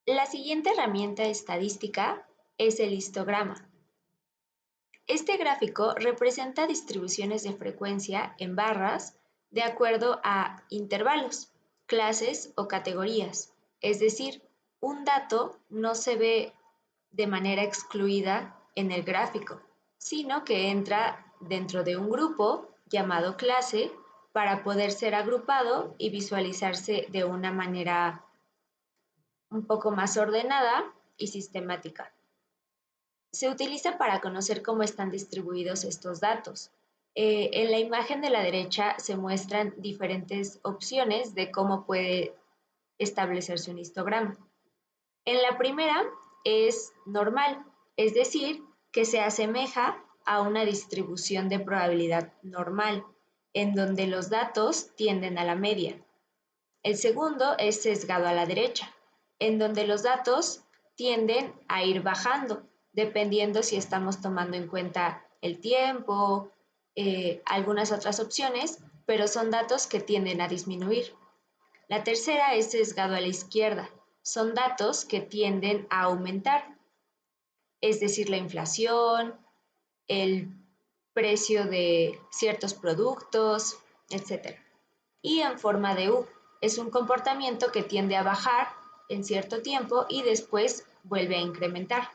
La siguiente herramienta estadística es el histograma. Este gráfico representa distribuciones de frecuencia en barras de acuerdo a intervalos, clases o categorías. Es decir, un dato no se ve de manera excluida en el gráfico, sino que entra dentro de un grupo llamado clase para poder ser agrupado y visualizarse de una manera un poco más ordenada y sistemática. Se utiliza para conocer cómo están distribuidos estos datos. En la imagen de la derecha se muestran diferentes opciones de cómo puede establecerse un histograma. En la primera es normal, es decir, que se asemeja a una distribución de probabilidad normal, en donde los datos tienden a la media. El segundo es sesgado a la derecha, en donde los datos tienden a ir bajando, dependiendo si estamos tomando en cuenta el tiempo, algunas otras opciones, pero son datos que tienden a disminuir. La tercera es sesgado a la izquierda, son datos que tienden a aumentar, es decir, la inflación, el precio de ciertos productos, etc. Y en forma de U. Es un comportamiento que tiende a bajar en cierto tiempo y después vuelve a incrementar.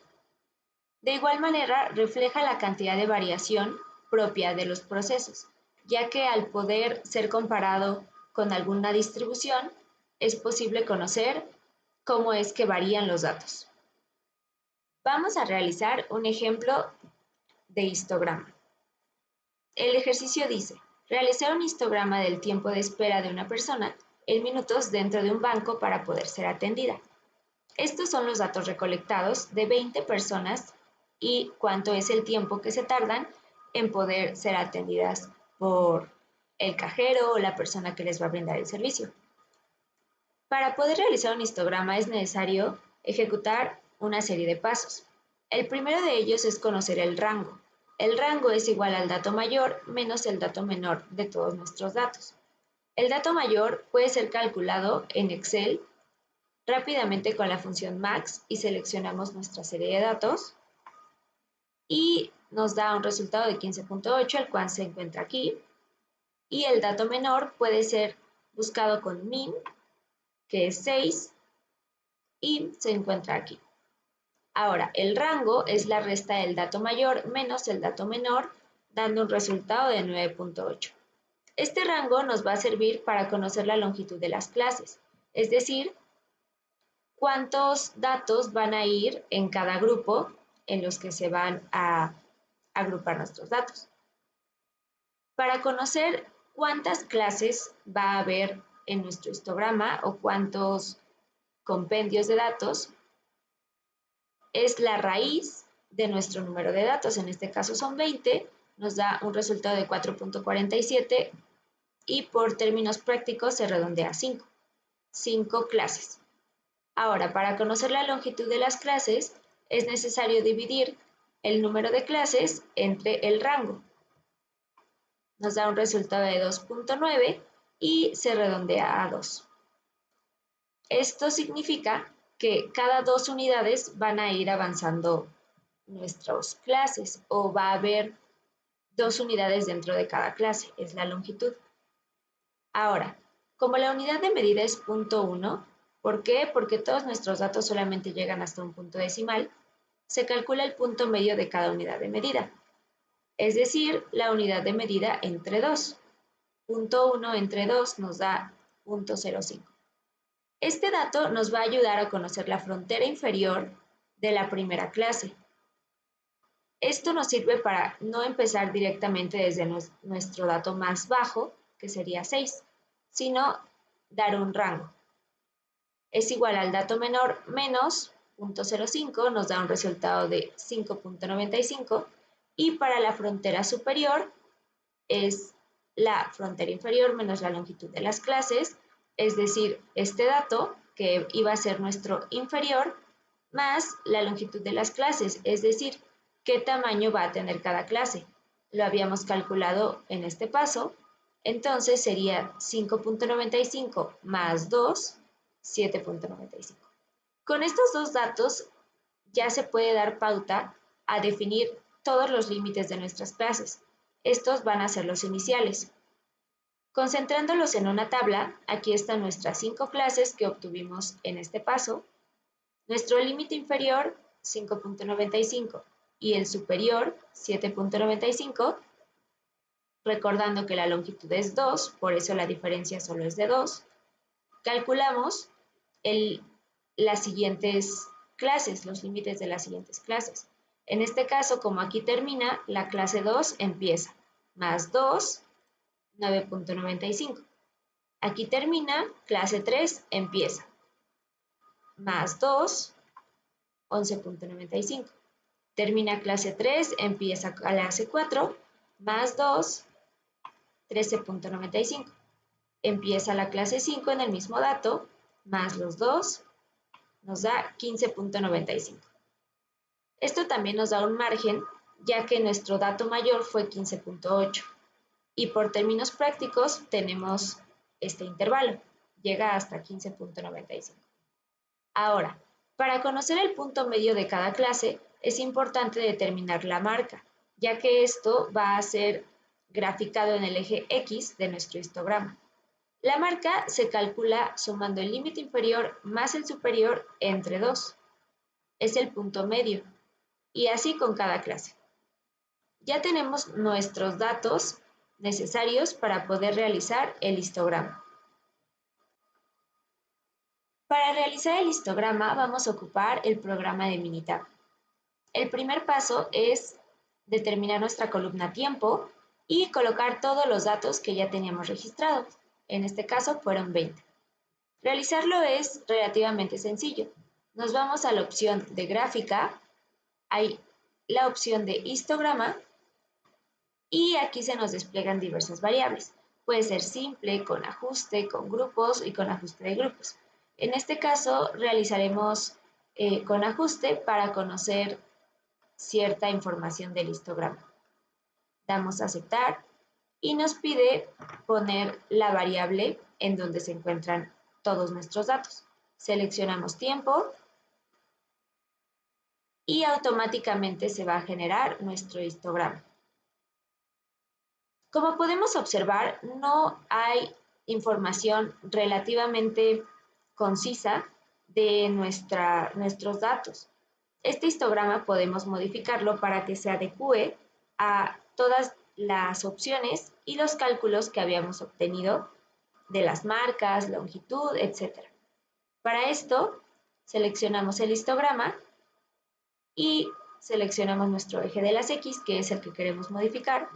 De igual manera, refleja la cantidad de variación propia de los procesos, ya que al poder ser comparado con alguna distribución, es posible conocer cómo es que varían los datos. Vamos a realizar un ejemplo de histograma. El ejercicio dice, realizar un histograma del tiempo de espera de una persona en minutos dentro de un banco para poder ser atendida. Estos son los datos recolectados de 20 personas y cuánto es el tiempo que se tardan en poder ser atendidas por el cajero o la persona que les va a brindar el servicio. Para poder realizar un histograma es necesario ejecutar una serie de pasos. El primero de ellos es conocer el rango. El rango es igual al dato mayor menos el dato menor de todos nuestros datos. El dato mayor puede ser calculado en Excel rápidamente con la función max y seleccionamos nuestra serie de datos y nos da un resultado de 15.8, el cual se encuentra aquí. Y el dato menor puede ser buscado con min, que es 6, y se encuentra aquí. Ahora, el rango es la resta del dato mayor menos el dato menor, dando un resultado de 9.8. Este rango nos va a servir para conocer la longitud de las clases, es decir, cuántos datos van a ir en cada grupo en los que se van a agrupar nuestros datos. Para conocer cuántas clases va a haber en nuestro histograma o cuántos compendios de datos, es la raíz de nuestro número de datos, en este caso son 20, nos da un resultado de 4.47 y por términos prácticos se redondea a 5 clases. Ahora, para conocer la longitud de las clases, es necesario dividir el número de clases entre el rango. Nos da un resultado de 2.9 y se redondea a 2. Esto significa que cada 2 unidades van a ir avanzando nuestras clases o va a haber 2 unidades dentro de cada clase, es la longitud. Ahora, como la unidad de medida es 0.1, ¿por qué? Porque todos nuestros datos solamente llegan hasta un punto decimal, se calcula el punto medio de cada unidad de medida, es decir, la unidad de medida entre 2. 0.1 entre 2 nos da 0.05. Este dato nos va a ayudar a conocer la frontera inferior de la primera clase. Esto nos sirve para no empezar directamente desde nuestro dato más bajo, que sería 6, sino dar un rango. Es igual al dato menor menos 0.05, nos da un resultado de 5.95, y para la frontera superior es la frontera inferior menos la longitud de las clases, es decir, este dato, que iba a ser nuestro inferior, más la longitud de las clases, es decir, qué tamaño va a tener cada clase. Lo habíamos calculado en este paso, entonces sería 5.95 más 2, 7.95. Con estos dos datos ya se puede dar pauta a definir todos los límites de nuestras clases. Estos van a ser los iniciales. Concentrándolos en una tabla, aquí están nuestras 5 clases que obtuvimos en este paso. Nuestro límite inferior, 5.95, y el superior, 7.95, recordando que la longitud es 2, por eso la diferencia solo es de 2. Calculamos las siguientes clases, los límites de las siguientes clases. En este caso, como aquí termina, la clase 2 empieza, más 2, 9.95. Aquí termina, clase 3 empieza, más 2, 11.95. Termina clase 3, empieza clase 4, más 2, 13.95. Empieza la clase 5 en el mismo dato, más los 2, nos da 15.95. Esto también nos da un margen, ya que nuestro dato mayor fue 15.8. Y por términos prácticos tenemos este intervalo, llega hasta 15.95. Ahora, para conocer el punto medio de cada clase, es importante determinar la marca, ya que esto va a ser graficado en el eje X de nuestro histograma. La marca se calcula sumando el límite inferior más el superior entre 2. Es el punto medio, y así con cada clase. Ya tenemos nuestros datos necesarios para poder realizar el histograma. Para realizar el histograma vamos a ocupar el programa de Minitab. El primer paso es determinar nuestra columna tiempo y colocar todos los datos que ya teníamos registrados. En este caso fueron 20. Realizarlo es relativamente sencillo. Nos vamos a la opción de gráfica, hay la opción de histograma y aquí se nos despliegan diversas variables. Puede ser simple, con ajuste, con grupos y con ajuste de grupos. En este caso realizaremos con ajuste para conocer cierta información del histograma. Damos a aceptar y nos pide poner la variable en donde se encuentran todos nuestros datos. Seleccionamos tiempo y automáticamente se va a generar nuestro histograma. Como podemos observar, no hay información relativamente concisa de nuestros datos. Este histograma podemos modificarlo para que se adecue a todas las opciones y los cálculos que habíamos obtenido de las marcas, longitud, etc. Para esto, seleccionamos el histograma y seleccionamos nuestro eje de las X, que es el que queremos modificar.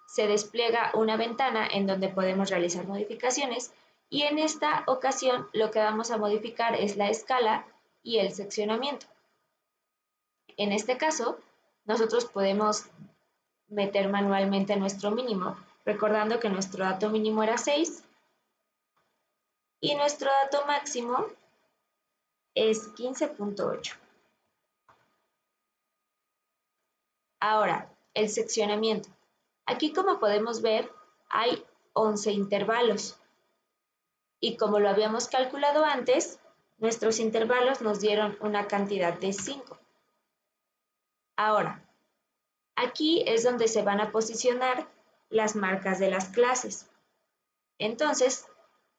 Se despliega una ventana en donde podemos realizar modificaciones y en esta ocasión lo que vamos a modificar es la escala y el seccionamiento. En este caso, nosotros podemos meter manualmente nuestro mínimo, recordando que nuestro dato mínimo era 6 y nuestro dato máximo es 15.8. Ahora, el seccionamiento. Aquí, como podemos ver, hay 11 intervalos y como lo habíamos calculado antes, nuestros intervalos nos dieron una cantidad de 5. Ahora, aquí es donde se van a posicionar las marcas de las clases. Entonces,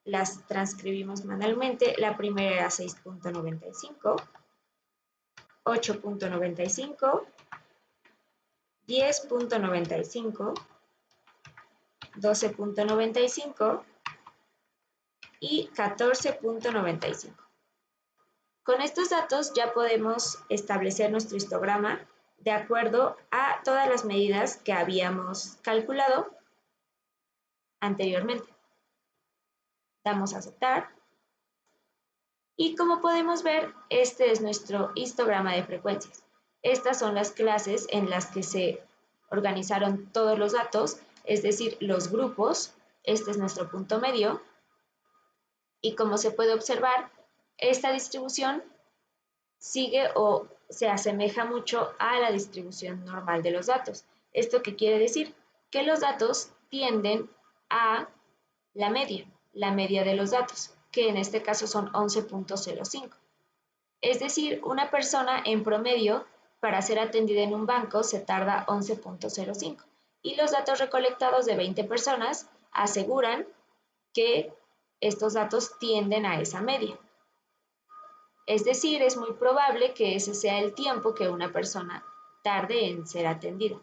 las transcribimos manualmente. La primera era 6.95, 8.95, 10.95, 12.95 y 14.95. Con estos datos ya podemos establecer nuestro histograma de acuerdo a todas las medidas que habíamos calculado anteriormente. Damos a aceptar. Y como podemos ver, este es nuestro histograma de frecuencias. Estas son las clases en las que se organizaron todos los datos, es decir, los grupos. Este es nuestro punto medio. Y como se puede observar, esta distribución sigue o se asemeja mucho a la distribución normal de los datos. ¿Esto qué quiere decir? Que los datos tienden a la media de los datos, que en este caso son 11.05. Es decir, una persona en promedio para ser atendida en un banco se tarda 11.05 y los datos recolectados de 20 personas aseguran que estos datos tienden a esa media. Es decir, es muy probable que ese sea el tiempo que una persona tarde en ser atendida.